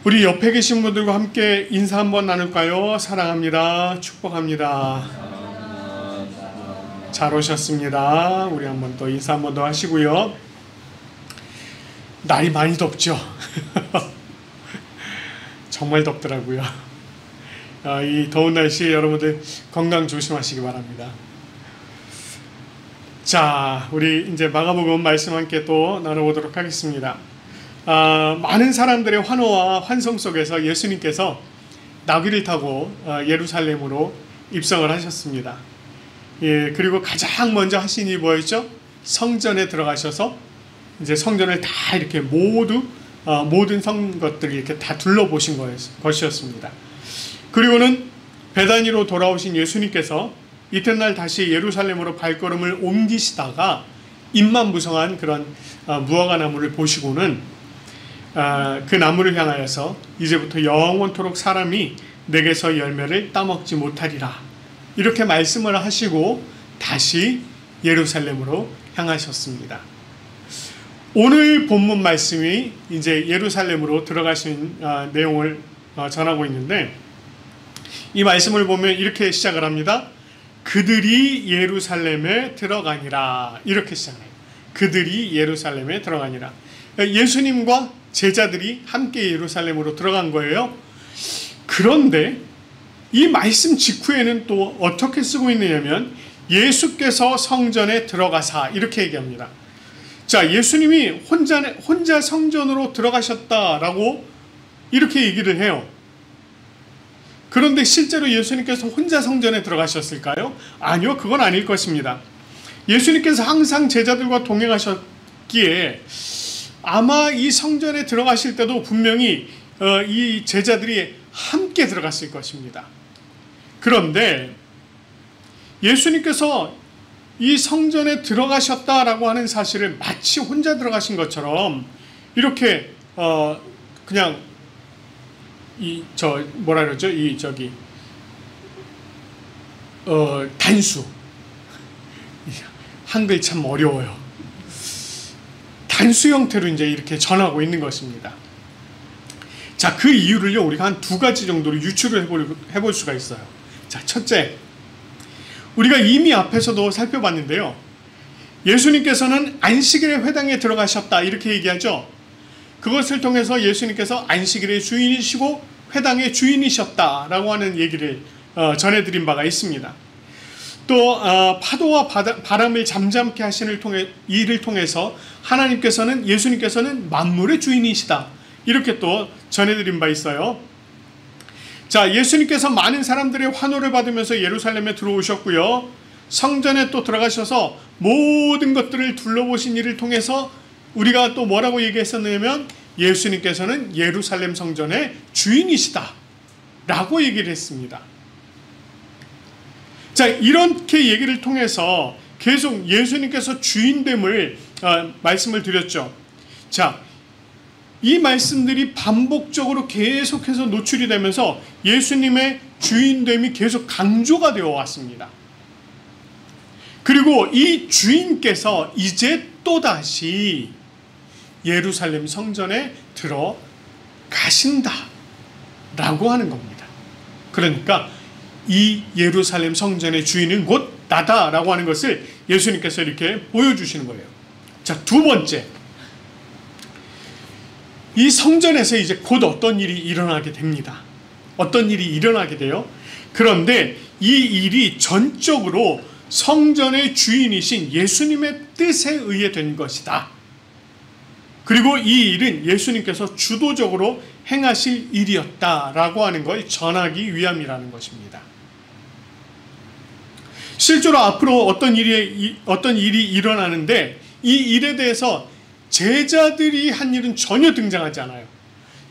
우리 옆에 계신 분들과 함께 인사 한번 나눌까요? 사랑합니다. 축복합니다. 잘 오셨습니다. 우리 한번 또 인사 한번 더 하시고요. 날이 많이 덥죠? 정말 덥더라고요. 이 더운 날씨에 여러분들 건강 조심하시기 바랍니다. 자, 우리 이제 마가복음 말씀 함께 또 나눠보도록 하겠습니다. 많은 사람들의 환호와 환성 속에서 예수님께서 나귀를 타고 예루살렘으로 입성을 하셨습니다. 예, 그리고 가장 먼저 하신 일이 뭐였죠? 성전에 들어가셔서 이제 성전을 다 이렇게 모든 것들을 이렇게 다 둘러보신 것이었습니다. 그리고는 베다니로 돌아오신 예수님께서 이튿날 다시 예루살렘으로 발걸음을 옮기시다가 잎만무성한 그런 무화과 나무를 보시고는 그 나무를 향하여서 이제부터 영원토록 사람이 내게서 열매를 따먹지 못하리라 이렇게 말씀을 하시고 다시 예루살렘으로 향하셨습니다. 오늘 본문 말씀이 이제 예루살렘으로 들어가신 내용을 전하고 있는데, 이 말씀을 보면 이렇게 시작을 합니다. 그들이 예루살렘에 들어가니라, 이렇게 시작해요. 그들이 예루살렘에 들어가니라. 예수님과 제자들이 함께 예루살렘으로 들어간 거예요. 그런데 이 말씀 직후에는 또 어떻게 쓰고 있느냐면 예수께서 성전에 들어가사 이렇게 얘기합니다. 자, 예수님이 혼자 성전으로 들어가셨다라고 이렇게 얘기를 해요. 그런데 실제로 예수님께서 혼자 성전에 들어가셨을까요? 아니요, 그건 아닐 것입니다. 예수님께서 항상 제자들과 동행하셨기에 아마 이 성전에 들어가실 때도 분명히 이 제자들이 함께 들어갔을 것입니다. 그런데 예수님께서 이 성전에 들어가셨다라고 하는 사실을 마치 혼자 들어가신 것처럼 이렇게 그냥 단수, 한글 참 어려워요. 단수 형태로 이제 이렇게 전하고 있는 것입니다. 자, 그 이유를요, 우리가 한 두 가지 정도로 유추를 해볼 수가 있어요. 자, 첫째, 우리가 이미 앞에서도 살펴봤는데요. 예수님께서는 안식일의 회당에 들어가셨다 이렇게 얘기하죠. 그것을 통해서 예수님께서 안식일의 주인이시고 회당의 주인이셨다라고 하는 얘기를 전해드린 바가 있습니다. 또 파도와 바람을 잠잠케 하시는 일을 통해서 하나님께서는 예수님께서는 만물의 주인이시다 이렇게 또 전해드린 바 있어요. 자, 예수님께서 많은 사람들의 환호를 받으면서 예루살렘에 들어오셨고요. 성전에 또 들어가셔서 모든 것들을 둘러보신 일을 통해서 우리가 또 뭐라고 얘기했었냐면 예수님께서는 예루살렘 성전의 주인이시다 라고 얘기를 했습니다. 자, 이렇게 얘기를 통해서 계속 예수님께서 주인됨을 말씀을 드렸죠. 자, 이 말씀들이 반복적으로 계속해서 노출이 되면서 예수님의 주인됨이 계속 강조가 되어 왔습니다. 그리고 이 주인께서 이제 또다시 예루살렘 성전에 들어가신다 라고 하는 겁니다. 그러니까 이 예루살렘 성전의 주인은 곧 나다라고 하는 것을 예수님께서 이렇게 보여주시는 거예요. 자, 두 번째, 이 성전에서 이제 곧 어떤 일이 일어나게 됩니다. 어떤 일이 일어나게 돼요? 그런데 이 일이 전적으로 성전의 주인이신 예수님의 뜻에 의해 된 것이다. 그리고 이 일은 예수님께서 주도적으로 행하실 일이었다라고 하는 걸 전하기 위함이라는 것입니다. 실제로 앞으로 어떤 일이 일어나는데 이 일에 대해서 제자들이 한 일은 전혀 등장하지 않아요.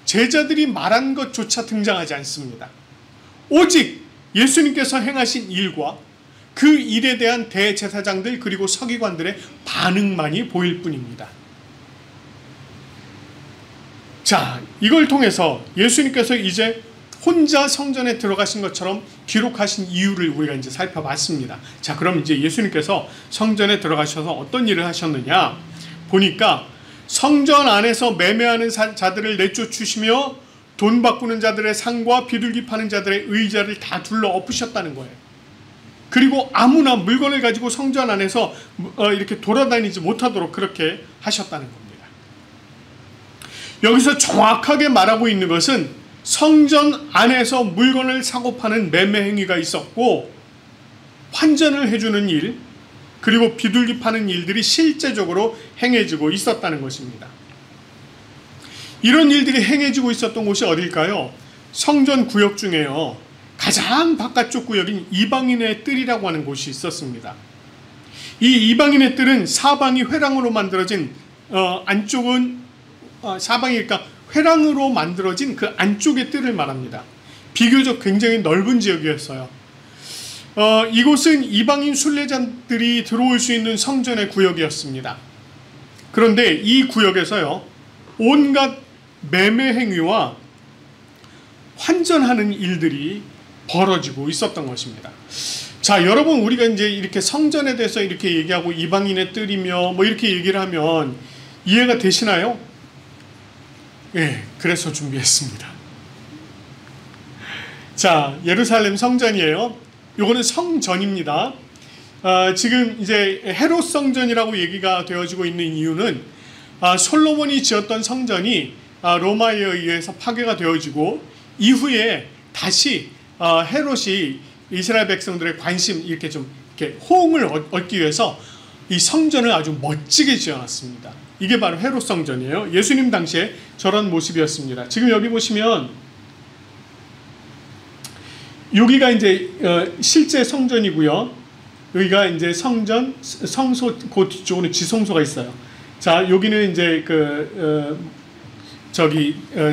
제자들이 말한 것조차 등장하지 않습니다. 오직 예수님께서 행하신 일과 그 일에 대한 대제사장들 그리고 서기관들의 반응만이 보일 뿐입니다. 자, 이걸 통해서 예수님께서 이제 혼자 성전에 들어가신 것처럼 기록하신 이유를 우리가 이제 살펴봤습니다. 자, 그럼 이제 예수님께서 성전에 들어가셔서 어떤 일을 하셨느냐 보니까 성전 안에서 매매하는 자들을 내쫓으시며 돈 바꾸는 자들의 상과 비둘기 파는 자들의 의자를 다 둘러 엎으셨다는 거예요. 그리고 아무나 물건을 가지고 성전 안에서 이렇게 돌아다니지 못하도록 그렇게 하셨다는 겁니다. 여기서 정확하게 말하고 있는 것은 성전 안에서 물건을 사고 파는 매매 행위가 있었고, 환전을 해주는 일, 그리고 비둘기 파는 일들이 실제적으로 행해지고 있었다는 것입니다. 이런 일들이 행해지고 있었던 곳이 어딜까요? 성전 구역 중에요, 가장 바깥쪽 구역인 이방인의 뜰이라고 하는 곳이 있었습니다. 이 이방인의 뜰은 사방이 회랑으로 만들어진 안쪽은 사방이니까 회랑으로 만들어진 그 안쪽의 뜰을 말합니다. 비교적 굉장히 넓은 지역이었어요. 이곳은 이방인 순례자들이 들어올 수 있는 성전의 구역이었습니다. 그런데 이 구역에서요, 온갖 매매 행위와 환전하는 일들이 벌어지고 있었던 것입니다. 자, 여러분, 우리가 이제 이렇게 성전에 대해서 이렇게 얘기하고 이방인의 뜰이며 뭐 이렇게 얘기를 하면 이해가 되시나요? 예, 그래서 준비했습니다. 자, 예루살렘 성전이에요. 요거는 성전입니다. 지금 이제 헤롯 성전이라고 얘기가 되어지고 있는 이유는 솔로몬이 지었던 성전이 로마에 의해서 파괴가 되어지고 이후에 다시 헤롯이 이스라엘 백성들의 관심 이렇게 좀 이렇게 호응을 얻기 위해서 이 성전을 아주 멋지게 지어놨습니다. 이게 바로 헤롯 성전이에요. 예수님 당시에 저런 모습이었습니다. 지금 여기 보시면 여기가 이제 실제 성전이고요. 여기가 이제 성전, 성소 그 뒤쪽으로 지성소가 있어요. 자, 여기는 이제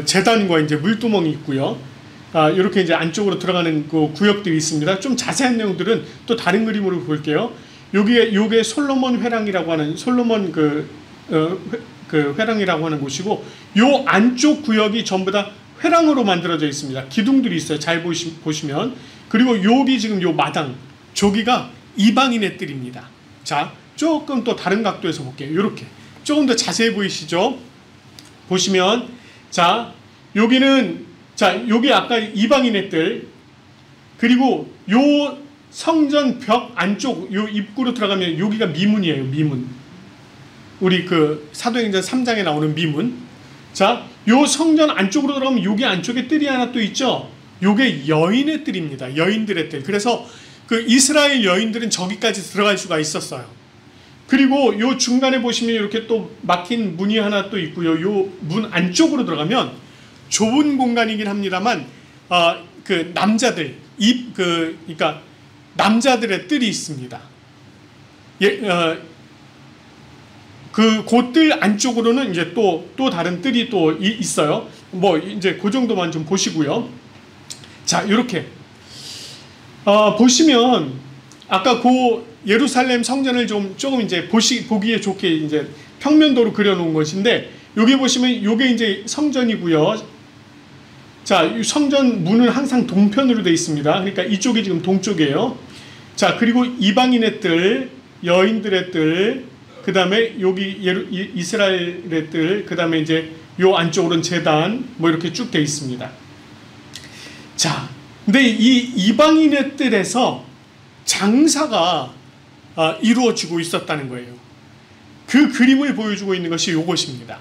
제단과 이제 물두멍이 있고요. 이렇게 이제 안쪽으로 들어가는 그 구역들이 있습니다. 좀 자세한 내용들은 또 다른 그림으로 볼게요. 요게 솔로몬 회랑이라고 하는 솔로몬 그 회랑이라고 하는 곳이고, 요 안쪽 구역이 전부 다 회랑으로 만들어져 있습니다. 기둥들이 있어요. 잘 보시면. 그리고 여기 지금 요 마당, 저기가 이방인의 뜰입니다. 자, 조금 또 다른 각도에서 볼게요. 요렇게. 조금 더 자세히 보이시죠? 보시면, 자, 여기는, 자, 여기 아까 이방인의 뜰, 그리고 요 성전 벽 안쪽, 요 입구로 들어가면 여기가 미문이에요, 미문. 우리 그 사도행전 3장에 나오는 미문. 자, 요 성전 안쪽으로 들어가면 여기 안쪽에 뜰이 하나 또 있죠? 요게 여인의 뜰입니다. 여인들의 뜰. 그래서 그 이스라엘 여인들은 저기까지 들어갈 수가 있었어요. 그리고 요 중간에 보시면 이렇게 또 막힌 문이 하나 또 있고요. 요 문 안쪽으로 들어가면 좁은 공간이긴 합니다만, 그 남자들, 그러니까 남자들의 뜰이 있습니다. 그 뜰 안쪽으로는 이제 또 다른 뜰이 또 있어요. 뭐 이제 그 정도만 좀 보시고요. 자, 이렇게 보시면 아까 그 예루살렘 성전을 조금 이제 보기에 좋게 이제 평면도로 그려놓은 것인데, 여기 보시면 요게 이제 성전이고요. 자, 이 성전 문은 항상 동편으로 되어 있습니다. 그러니까 이쪽이 지금 동쪽이에요. 자, 그리고 이방인의 뜰, 여인들의 뜰, 그 다음에 여기 이스라엘의 뜰, 그 다음에 이제 요 안쪽으로는 제단, 뭐 이렇게 쭉 되어 있습니다. 자, 근데 이 이방인의 뜰에서 장사가 이루어지고 있었다는 거예요. 그 그림을 보여주고 있는 것이 이것입니다.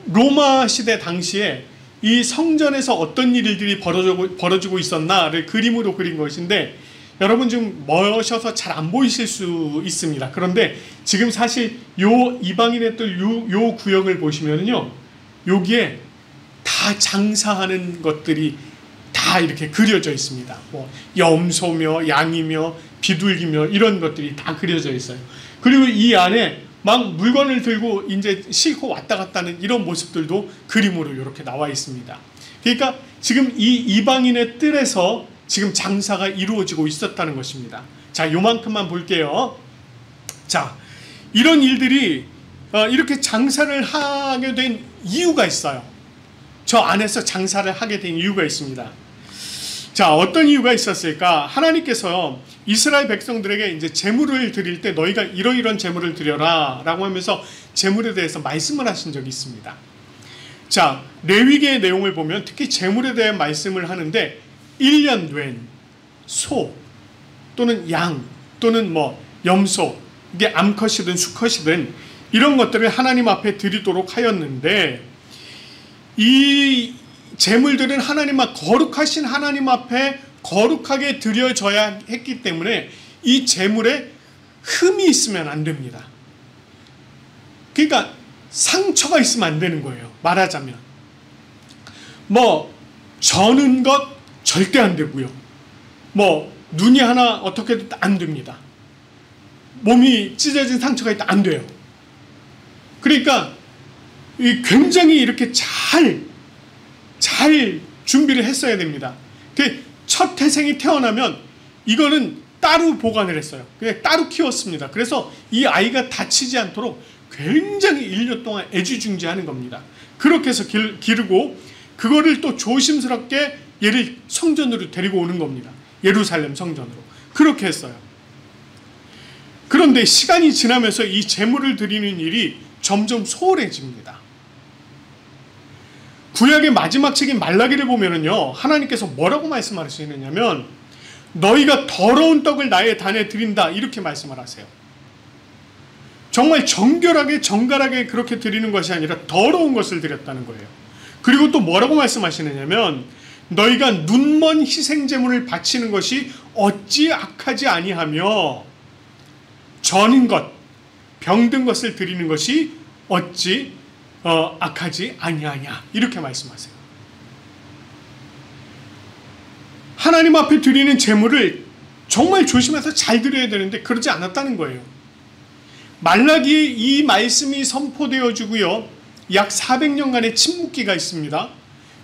로마 시대 당시에 이 성전에서 어떤 일들이 벌어지고 있었나를 그림으로 그린 것인데, 여러분 지금 멀으셔서 잘 안 보이실 수 있습니다. 그런데 지금 사실 요 이방인의 뜰 요 구역을 보시면요, 여기에 다 장사하는 것들이 다 이렇게 그려져 있습니다. 뭐 염소며 양이며 비둘기며 이런 것들이 다 그려져 있어요. 그리고 이 안에 막 물건을 들고 이제 싣고 왔다 갔다 하는 이런 모습들도 그림으로 이렇게 나와 있습니다. 그러니까 지금 이 이방인의 뜰에서 지금 장사가 이루어지고 있었다는 것입니다. 자, 요만큼만 볼게요. 자, 이런 일들이 이렇게 장사를 하게 된 이유가 있어요. 저 안에서 장사를 하게 된 이유가 있습니다. 자, 어떤 이유가 있었을까? 하나님께서 이스라엘 백성들에게 이제 제물을 드릴 때 너희가 이러이러한 제물을 드려라 라고 하면서 제물에 대해서 말씀을 하신 적이 있습니다. 자, 레위기의 내용을 보면 특히 제물에 대한 말씀을 하는데 1년 된 소 또는 양 또는 뭐 염소, 이게 암컷이든 수컷이든 이런 것들을 하나님 앞에 드리도록 하였는데, 이 제물들은 거룩하신 하나님 앞에 거룩하게 드려져야 했기 때문에 이 제물에 흠이 있으면 안 됩니다. 그러니까 상처가 있으면 안 되는 거예요. 말하자면 뭐 저는 것 절대 안 되고요. 뭐 눈이 하나 어떻게 안 됩니다. 몸이 찢어진 상처가 있다 안 돼요. 그러니까 굉장히 이렇게 잘 준비를 했어야 됩니다. 첫 태생이 태어나면 이거는 따로 보관을 했어요. 그냥 따로 키웠습니다. 그래서 이 아이가 다치지 않도록 굉장히 1년 동안 애지중지하는 겁니다. 그렇게 해서 기르고 그거를 또 조심스럽게 얘를 성전으로 데리고 오는 겁니다. 예루살렘 성전으로. 그렇게 했어요. 그런데 시간이 지나면서 이 제물을 드리는 일이 점점 소홀해집니다. 구약의 마지막 책인 말라기를 보면은요, 하나님께서 뭐라고 말씀하시느냐면 너희가 더러운 떡을 나의 단에 드린다 이렇게 말씀을 하세요. 정말 정갈하게 그렇게 드리는 것이 아니라 더러운 것을 드렸다는 거예요. 그리고 또 뭐라고 말씀하시느냐면 너희가 눈먼 희생제물을 바치는 것이 어찌 악하지 아니하며 저는 것, 병든 것을 드리는 것이 어찌 악하지 아니하냐 이렇게 말씀하세요. 하나님 앞에 드리는 제물을 정말 조심해서 잘 드려야 되는데 그러지 않았다는 거예요. 말라기에 이 말씀이 선포되어지고요, 약 400년간의 침묵기가 있습니다.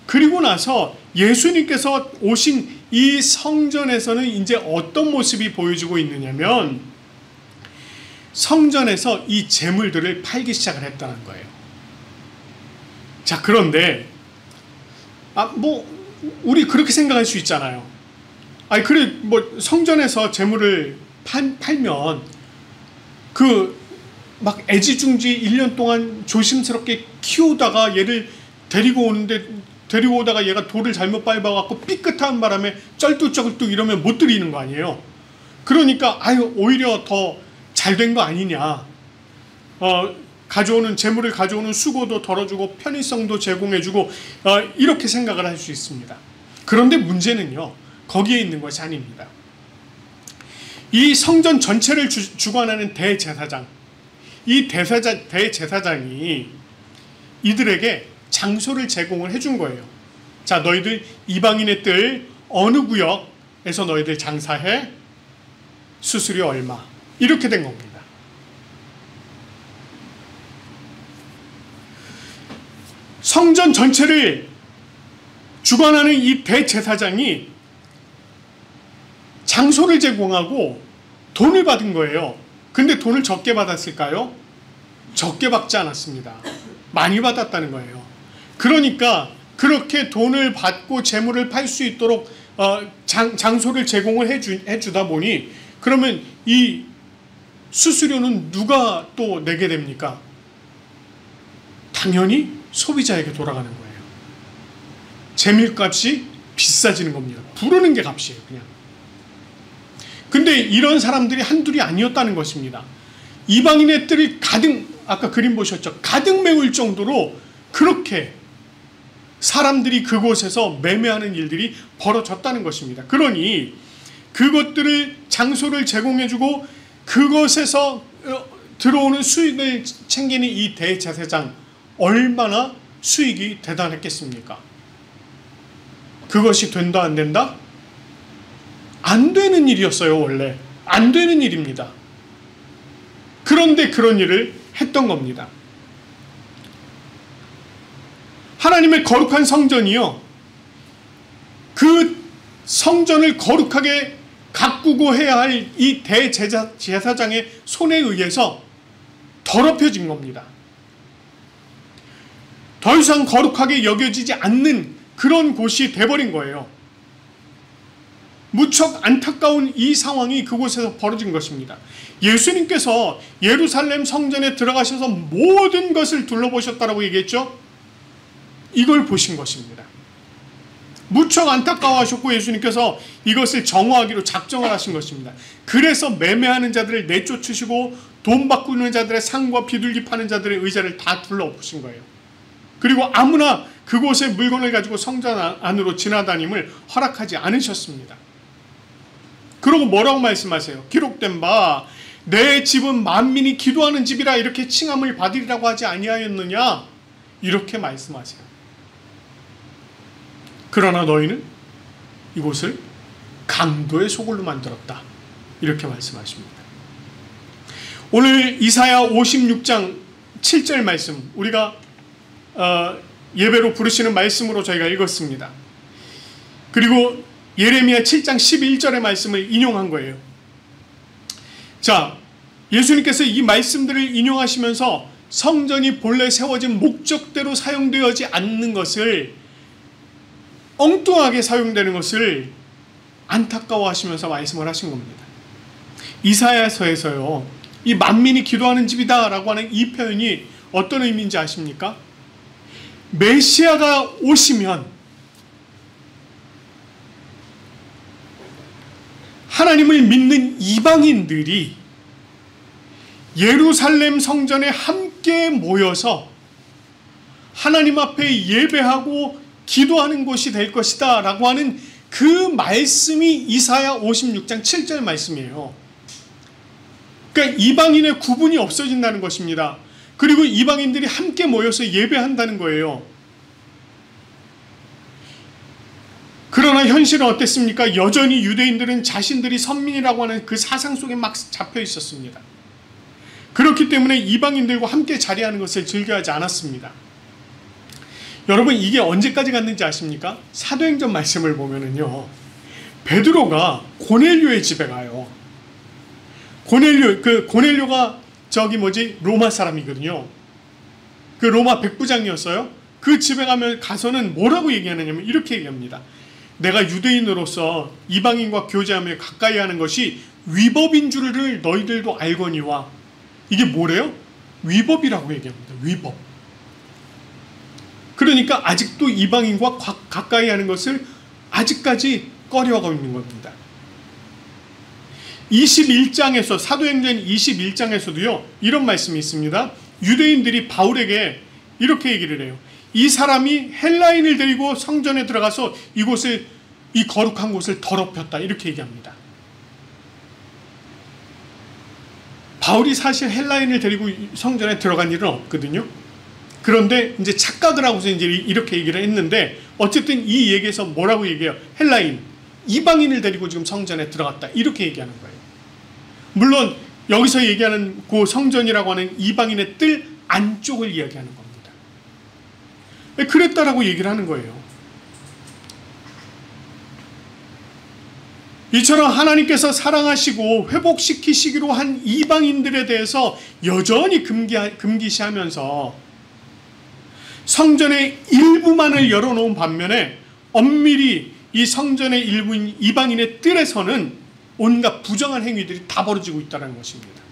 그리고 나서 예수님께서 오신 이 성전에서는 이제 어떤 모습이 보여지고 있느냐면 성전에서 이 제물들을 팔기 시작을 했다는 거예요. 자, 그런데 우리 그렇게 생각할 수 있잖아요. 그래 뭐 성전에서 제물을 팔면 막 애지중지 1년 동안 조심스럽게 키우다가 얘를 데리고 오다가 얘가 돌을 잘못 밟아갖고 삐끗한 바람에 쩔뚝쩔뚝 이러면 못 드리는 거 아니에요. 그러니까 오히려 더 잘된 거 아니냐. 제물을 가져오는 수고도 덜어주고 편의성도 제공해주고 이렇게 생각을 할 수 있습니다. 그런데 문제는요, 거기에 있는 것이 아닙니다. 이 성전 전체를 주관하는 대제사장, 이 대제사장이 이들에게 장소를 제공을 해준 거예요. 자, 너희들 이방인의 뜰 어느 구역에서 너희들 장사해, 수수료 얼마, 이렇게 된 겁니다. 성전 전체를 주관하는 이 대제사장이 장소를 제공하고 돈을 받은 거예요. 근데 돈을 적게 받았을까요? 적게 받지 않았습니다. 많이 받았다는 거예요. 그러니까 그렇게 돈을 받고 재물을 팔 수 있도록 장소를 제공을 해주다 보니 그러면 이 수수료는 누가 또 내게 됩니까? 당연히 소비자에게 돌아가는 거예요. 재물값이 비싸지는 겁니다. 부르는 게 값이에요, 그냥. 근데 이런 사람들이 한둘이 아니었다는 것입니다. 이방인의 뜰이 아까 그림 보셨죠? 가득 메울 정도로 그렇게 사람들이 그곳에서 매매하는 일들이 벌어졌다는 것입니다. 그러니 그것들을 장소를 제공해주고 그것에서 들어오는 수익을 챙기는 이 대제사장, 얼마나 수익이 대단했겠습니까? 그것이 된다 안 된다? 안 되는 일이었어요. 원래 안 되는 일입니다. 그런데 그런 일을 했던 겁니다. 하나님의 거룩한 성전이요, 그 성전을 거룩하게 가꾸고 해야 할 이 대제사장의 손에 의해서 더럽혀진 겁니다. 더 이상 거룩하게 여겨지지 않는 그런 곳이 돼버린 거예요. 무척 안타까운 이 상황이 그곳에서 벌어진 것입니다. 예수님께서 예루살렘 성전에 들어가셔서 모든 것을 둘러보셨다라고 얘기했죠. 이걸 보신 것입니다. 무척 안타까워하셨고 예수님께서 이것을 정화하기로 작정을 하신 것입니다. 그래서 매매하는 자들을 내쫓으시고 돈 바꾸는 자들의 상과 비둘기 파는 자들의 의자를 다 둘러엎으신 거예요. 그리고 아무나 그곳에 물건을 가지고 성전 안으로 지나다님을 허락하지 않으셨습니다. 그러고 뭐라고 말씀하세요? 기록된 바 내 집은 만민이 기도하는 집이라 이렇게 칭함을 받으리라고 하지 아니하였느냐? 이렇게 말씀하세요. 그러나 너희는 이곳을 강도의 소굴로 만들었다. 이렇게 말씀하십니다. 오늘 이사야 56장 7절 말씀, 우리가 예배로 부르시는 말씀으로 저희가 읽었습니다. 그리고 예레미야 7장 11절의 말씀을 인용한 거예요. 자, 예수님께서 이 말씀들을 인용하시면서 성전이 본래 세워진 목적대로 사용되어지 않는 것을, 엉뚱하게 사용되는 것을 안타까워하시면서 말씀을 하신 겁니다. 이사야서에서요, 이 만민이 기도하는 집이다 라고 하는 이 표현이 어떤 의미인지 아십니까? 메시아가 오시면 하나님을 믿는 이방인들이 예루살렘 성전에 함께 모여서 하나님 앞에 예배하고 기도하는 곳이 될 것이다 라고 하는 그 말씀이 이사야 56장 7절 말씀이에요. 그러니까 이방인의 구분이 없어진다는 것입니다. 그리고 이방인들이 함께 모여서 예배한다는 거예요. 그러나 현실은 어땠습니까? 여전히 유대인들은 자신들이 선민이라고 하는 그 사상 속에 막 잡혀 있었습니다. 그렇기 때문에 이방인들과 함께 자리하는 것을 즐겨하지 않았습니다. 여러분, 이게 언제까지 갔는지 아십니까? 사도행전 말씀을 보면은요, 베드로가 고넬료의 집에 가요. 고넬료가 로마 사람이거든요. 그 로마 백부장이었어요. 그 집에 가서는 뭐라고 얘기하느냐면 이렇게 얘기합니다. 내가 유대인으로서 이방인과 교제하며 가까이 하는 것이 위법인 줄을 너희들도 알거니와. 이게 뭐래요? 위법이라고 얘기합니다. 위법. 그러니까 아직도 이방인과 가까이 하는 것을 아직까지 꺼려하고 있는 겁니다. 21장에서, 사도행전 21장에서도요, 이런 말씀이 있습니다. 유대인들이 바울에게 이렇게 얘기를 해요. 이 사람이 헬라인을 데리고 성전에 들어가서 이 거룩한 곳을 더럽혔다. 이렇게 얘기합니다. 바울이 사실 헬라인을 데리고 성전에 들어간 일은 없거든요. 그런데 이제 착각을 하고서 이제 이렇게 얘기를 했는데, 어쨌든 이 얘기에서 뭐라고 얘기해요? 헬라인, 이방인을 데리고 지금 성전에 들어갔다. 이렇게 얘기하는 거예요. 물론 여기서 얘기하는 그 성전이라고 하는 이방인의 뜰 안쪽을 이야기하는 겁니다. 그랬다라고 얘기를 하는 거예요. 이처럼 하나님께서 사랑하시고 회복시키시기로 한 이방인들에 대해서 여전히 금기시하면서 성전의 일부만을 열어놓은 반면에 엄밀히 이 성전의 일부인 이방인의 뜰에서는 온갖 부정한 행위들이 다 벌어지고 있다는 것입니다.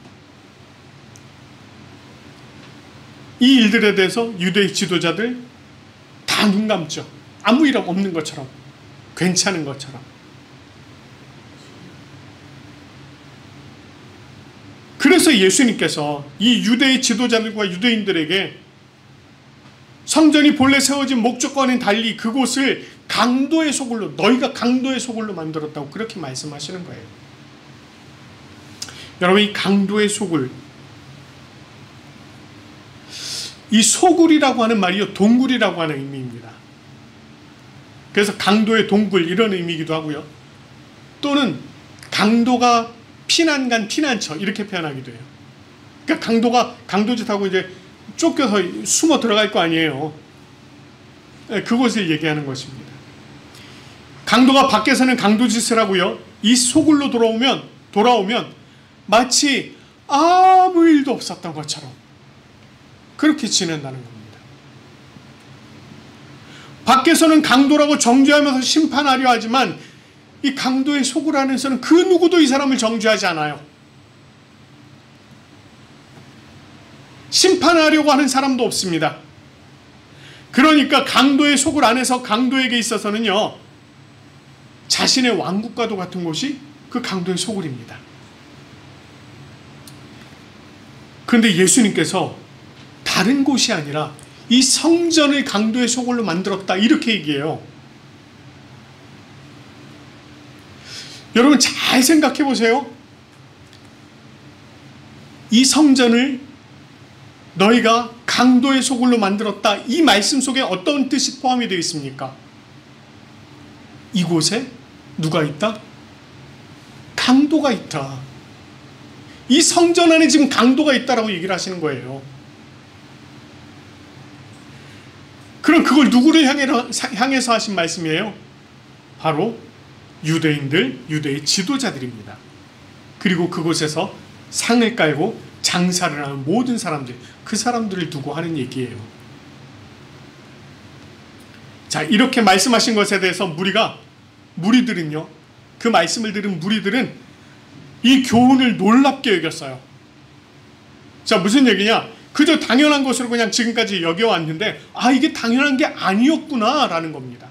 이 일들에 대해서 유대 지도자들 다 눈 감죠. 아무 일 없는 것처럼, 괜찮은 것처럼. 그래서 예수님께서 이 유대의 지도자들과 유대인들에게 성전이 본래 세워진 목적과는 달리 그곳을 강도의 소굴로, 너희가 강도의 소굴로 만들었다고 그렇게 말씀하시는 거예요. 여러분, 이 강도의 소굴, 이 소굴이라고 하는 말이요, 동굴이라고 하는 의미입니다. 그래서 강도의 동굴, 이런 의미이기도 하고요. 또는 강도가 피난간, 피난처, 이렇게 표현하기도 해요. 그러니까 강도짓하고 이제 쫓겨서 숨어 들어갈 거 아니에요. 그것을 얘기하는 것입니다. 강도가 밖에서는 강도짓을 하고요, 이 소굴로 돌아오면 마치 아무 일도 없었던 것처럼 그렇게 지낸다는 겁니다. 밖에서는 강도라고 정죄하면서 심판하려 하지만 이 강도의 소굴 안에서는 그 누구도 이 사람을 정죄하지 않아요. 심판하려고 하는 사람도 없습니다. 그러니까 강도의 소굴 안에서 강도에게 있어서는요, 자신의 왕국과도 같은 곳이 그 강도의 소굴입니다. 그런데 예수님께서 다른 곳이 아니라 이 성전을 강도의 소굴로 만들었다, 이렇게 얘기해요. 여러분 잘 생각해 보세요. 이 성전을 너희가 강도의 소굴로 만들었다, 이 말씀 속에 어떤 뜻이 포함이 되어 있습니까? 이곳에 누가 있다? 강도가 있다. 이 성전 안에 지금 강도가 있다라고 얘기를 하시는 거예요. 그럼 그걸 누구를 향해서 하신 말씀이에요? 바로 유대인들, 유대의 지도자들입니다. 그리고 그곳에서 상을 깔고 장사를 하는 모든 사람들, 그 사람들을 두고 하는 얘기예요. 자, 이렇게 말씀하신 것에 대해서 무리들은요, 그 말씀을 들은 무리들은 이 교훈을 놀랍게 여겼어요. 자, 무슨 얘기냐? 그저 당연한 것으로 그냥 지금까지 여겨왔는데, 이게 당연한 게 아니었구나 라는 겁니다.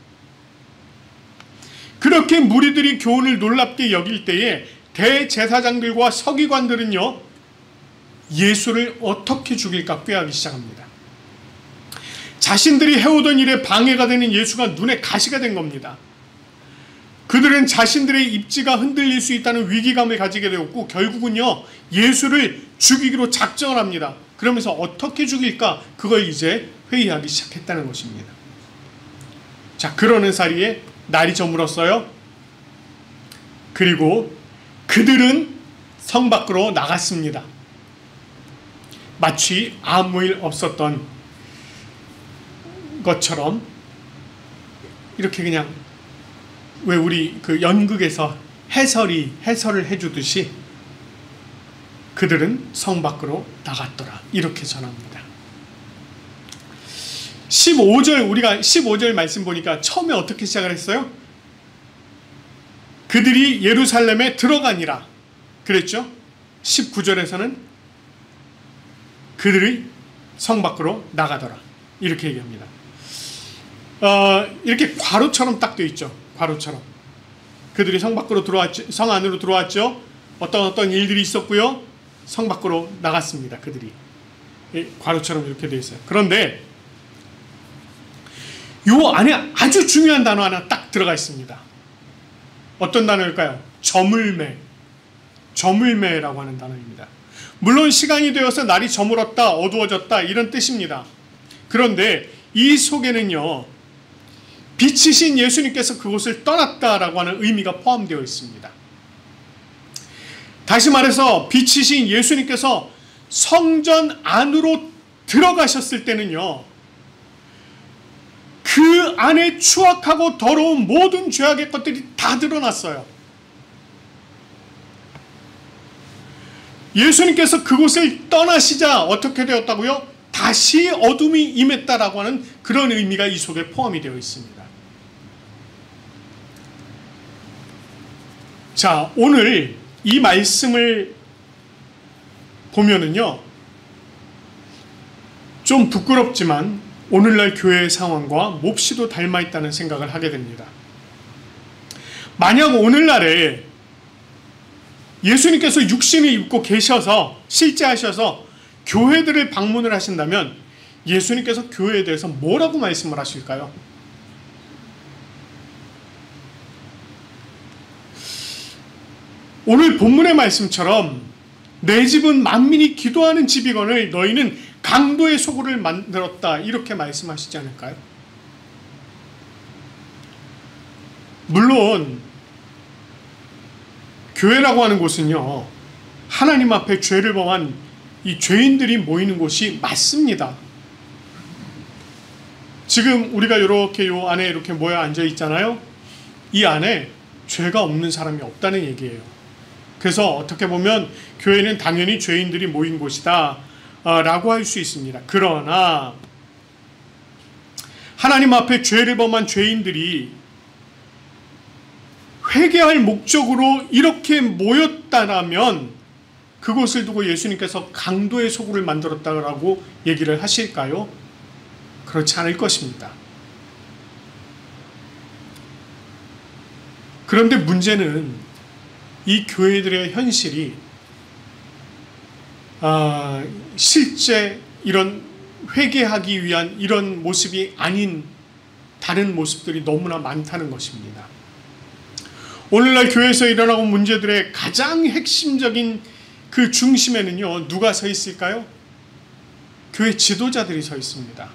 그렇게 무리들이 교훈을 놀랍게 여길 때에 대제사장들과 서기관들은요, 예수를 어떻게 죽일까 꾀하기 시작합니다. 자신들이 해오던 일에 방해가 되는 예수가 눈에 가시가 된 겁니다. 그들은 자신들의 입지가 흔들릴 수 있다는 위기감을 가지게 되었고, 결국은요, 예수를 죽이기로 작정을 합니다. 그러면서 어떻게 죽일까, 그걸 이제 회의하기 시작했다는 것입니다. 자, 그러는 사이에 날이 저물었어요. 그리고 그들은 성 밖으로 나갔습니다. 마치 아무 일 없었던 것처럼, 이렇게 그냥 왜 우리 그 연극에서 해설을 해주듯이 그들은 성 밖으로 나갔더라, 이렇게 전합니다. 15절, 우리가 15절 말씀 보니까 처음에 어떻게 시작을 했어요? 그들이 예루살렘에 들어가니라 그랬죠? 19절에서는 그들이 성 밖으로 나가더라, 이렇게 얘기합니다. 이렇게 괄호처럼 딱 되어 있죠. 괄호처럼. 그들이 성 밖으로 들어왔죠. 성 안으로 들어왔죠. 어떤 일들이 있었고요. 성 밖으로 나갔습니다. 그들이. 괄호처럼 이렇게 되어 있어요. 그런데 요 안에 아주 중요한 단어 하나 딱 들어가 있습니다. 어떤 단어일까요? 저물매라고 하는 단어입니다. 물론 시간이 되어서 날이 저물었다, 어두워졌다, 이런 뜻입니다. 그런데 이 속에는요, 빛이신 예수님께서 그곳을 떠났다라고 하는 의미가 포함되어 있습니다. 다시 말해서 빛이신 예수님께서 성전 안으로 들어가셨을 때는요, 그 안에 추악하고 더러운 모든 죄악의 것들이 다 드러났어요. 예수님께서 그곳을 떠나시자 어떻게 되었다고요? 다시 어둠이 임했다라고 하는 그런 의미가 이 속에 포함이 되어 있습니다. 자, 오늘 이 말씀을 보면은요, 좀 부끄럽지만 오늘날 교회의 상황과 몹시도 닮아있다는 생각을 하게 됩니다. 만약 오늘날에 예수님께서 육신을 입고 계셔서, 실제 하셔서 교회들을 방문을 하신다면 예수님께서 교회에 대해서 뭐라고 말씀을 하실까요? 오늘 본문의 말씀처럼 내 집은 만민이 기도하는 집이거늘 너희는 강도의 소굴을 만들었다, 이렇게 말씀하시지 않을까요? 물론 교회라고 하는 곳은요, 하나님 앞에 죄를 범한 이 죄인들이 모이는 곳이 맞습니다. 지금 우리가 이렇게 요 안에 이렇게 모여 앉아 있잖아요. 이 안에 죄가 없는 사람이 없다는 얘기예요. 그래서 어떻게 보면 교회는 당연히 죄인들이 모인 곳이다 라고 할 수 있습니다. 그러나 하나님 앞에 죄를 범한 죄인들이 회개할 목적으로 이렇게 모였다라면 그곳을 두고 예수님께서 강도의 소굴을 만들었다라고 얘기를 하실까요? 그렇지 않을 것입니다. 그런데 문제는 이 교회들의 현실이 실제 이런 회개하기 위한 이런 모습이 아닌 다른 모습들이 너무나 많다는 것입니다. 오늘날 교회에서 일어나고 문제들의 가장 핵심적인 그 중심에는요, 누가 서 있을까요? 교회 지도자들이 서 있습니다.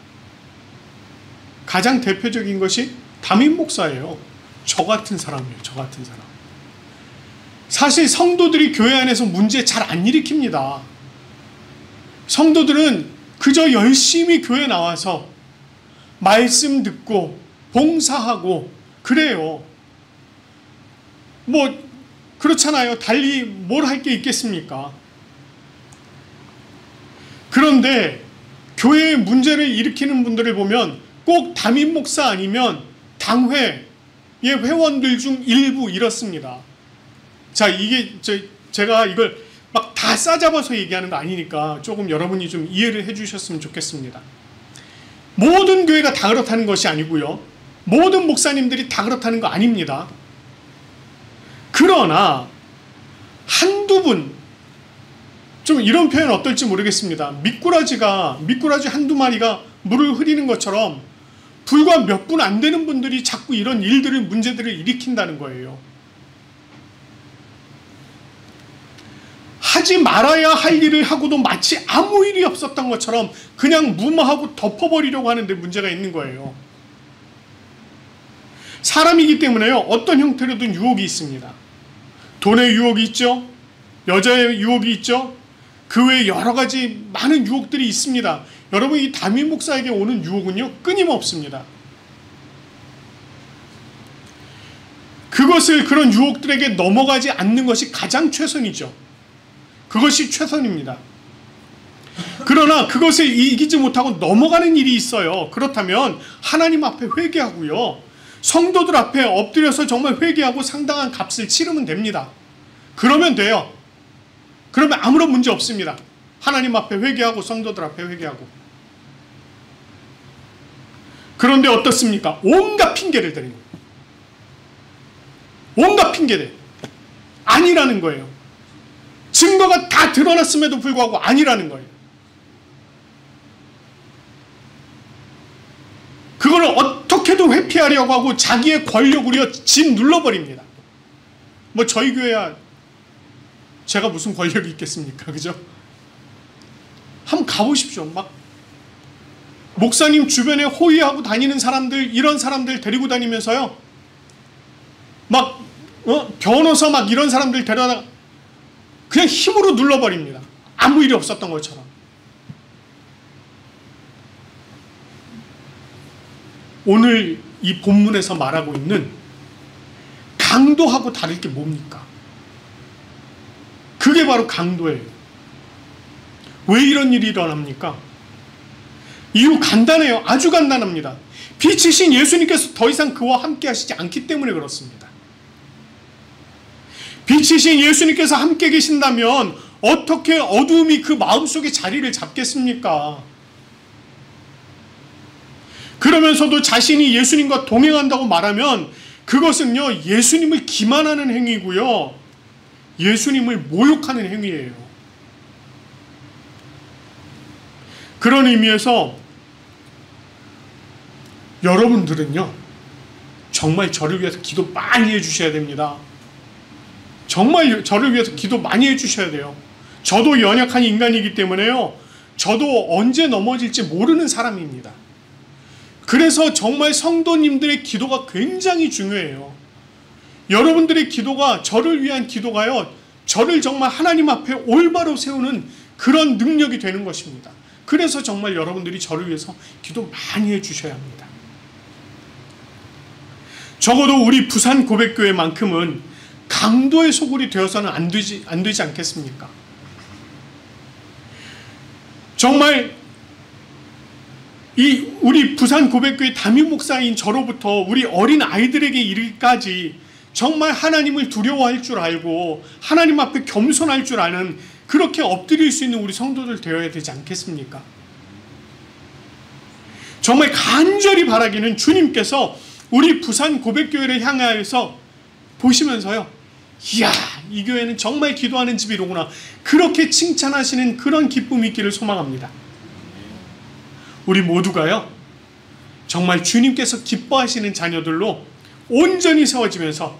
가장 대표적인 것이 담임 목사예요. 저 같은 사람이에요. 저 같은 사람. 사실 성도들이 교회 안에서 문제 잘 안 일으킵니다. 성도들은 그저 열심히 교회 나와서 말씀 듣고 봉사하고 그래요. 뭐 그렇잖아요. 달리 뭘 할 게 있겠습니까? 그런데 교회에 문제를 일으키는 분들을 보면 꼭 담임 목사 아니면 당회의 회원들 중 일부 이렇습니다. 자, 이게 제가 이걸 막 다 싸잡아서 얘기하는 거 아니니까 조금 여러분이 좀 이해를 해주셨으면 좋겠습니다. 모든 교회가 다 그렇다는 것이 아니고요. 모든 목사님들이 다 그렇다는 거 아닙니다. 그러나 한두 분, 좀 이런 표현 어떨지 모르겠습니다. 미꾸라지 한두 마리가 물을 흐리는 것처럼 불과 몇 분 안 되는 분들이 자꾸 이런 일들을, 문제들을 일으킨다는 거예요. 하지 말아야 할 일을 하고도 마치 아무 일이 없었던 것처럼 그냥 무마하고 덮어버리려고 하는데 문제가 있는 거예요. 사람이기 때문에요, 어떤 형태로든 유혹이 있습니다. 돈의 유혹이 있죠. 여자의 유혹이 있죠. 그 외에 여러 가지 많은 유혹들이 있습니다. 여러분, 이 담임 목사에게 오는 유혹은요, 끊임없습니다. 그런 유혹들에게 넘어가지 않는 것이 가장 최선이죠. 그것이 최선입니다. 그러나 그것을 이기지 못하고 넘어가는 일이 있어요. 그렇다면 하나님 앞에 회개하고요, 성도들 앞에 엎드려서 정말 회개하고 상당한 값을 치르면 됩니다. 그러면 돼요. 그러면 아무런 문제 없습니다. 하나님 앞에 회개하고 성도들 앞에 회개하고. 그런데 어떻습니까? 온갖 핑계를 대는 거예요. 온갖 핑계들. 아니라는 거예요. 증거가 다 드러났음에도 불구하고 아니라는 거예요. 그걸 어떻게든 회피하려고 하고 자기의 권력으로 진 눌러버립니다. 뭐 저희 교회야 제가 무슨 권력이 있겠습니까? 그죠? 한번 가보십시오. 막 목사님 주변에 호위하고 다니는 사람들, 이런 사람들 데리고 다니면서요, 막 변호사 막 이런 사람들 데려다 그냥 힘으로 눌러버립니다. 아무 일이 없었던 것처럼. 오늘 이 본문에서 말하고 있는 강도하고 다를 게 뭡니까? 그게 바로 강도예요. 왜 이런 일이 일어납니까? 이유 간단해요. 아주 간단합니다. 빛이신 예수님께서 더 이상 그와 함께 하시지 않기 때문에 그렇습니다. 빛이신 예수님께서 함께 계신다면 어떻게 어두움이 그 마음속에 자리를 잡겠습니까? 그러면서도 자신이 예수님과 동행한다고 말하면 그것은요, 예수님을 기만하는 행위고요, 예수님을 모욕하는 행위예요. 그런 의미에서 여러분들은요, 정말 저를 위해서 기도 많이 해주셔야 됩니다. 정말 저를 위해서 기도 많이 해주셔야 돼요. 저도 연약한 인간이기 때문에요, 저도 언제 넘어질지 모르는 사람입니다. 그래서 정말 성도님들의 기도가 굉장히 중요해요. 여러분들의 기도가, 저를 위한 기도가요, 저를 정말 하나님 앞에 올바로 세우는 그런 능력이 되는 것입니다. 그래서 정말 여러분들이 저를 위해서 기도 많이 해주셔야 합니다. 적어도 우리 부산 고백교회만큼은 강도의 소굴이 되어서는 안 되지 않겠습니까? 정말 우리 부산 고백교회 담임 목사인 저로부터 우리 어린 아이들에게 이르기까지 정말 하나님을 두려워할 줄 알고 하나님 앞에 겸손할 줄 아는, 그렇게 엎드릴 수 있는 우리 성도들 되어야 되지 않겠습니까? 정말 간절히 바라기는 주님께서 우리 부산 고백교회를 향하여서 보시면서요, 이야, 이 교회는 정말 기도하는 집이로구나, 그렇게 칭찬하시는 그런 기쁨이 있기를 소망합니다. 우리 모두가요, 정말 주님께서 기뻐하시는 자녀들로 온전히 세워지면서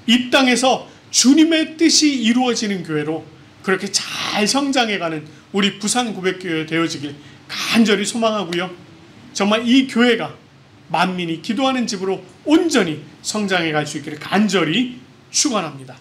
이 땅에서 주님의 뜻이 이루어지는 교회로 그렇게 잘 성장해가는 우리 부산 고백교회 되어지길 간절히 소망하고요, 정말 이 교회가 만민이 기도하는 집으로 온전히 성장해 갈 수 있기를 간절히 축원합니다.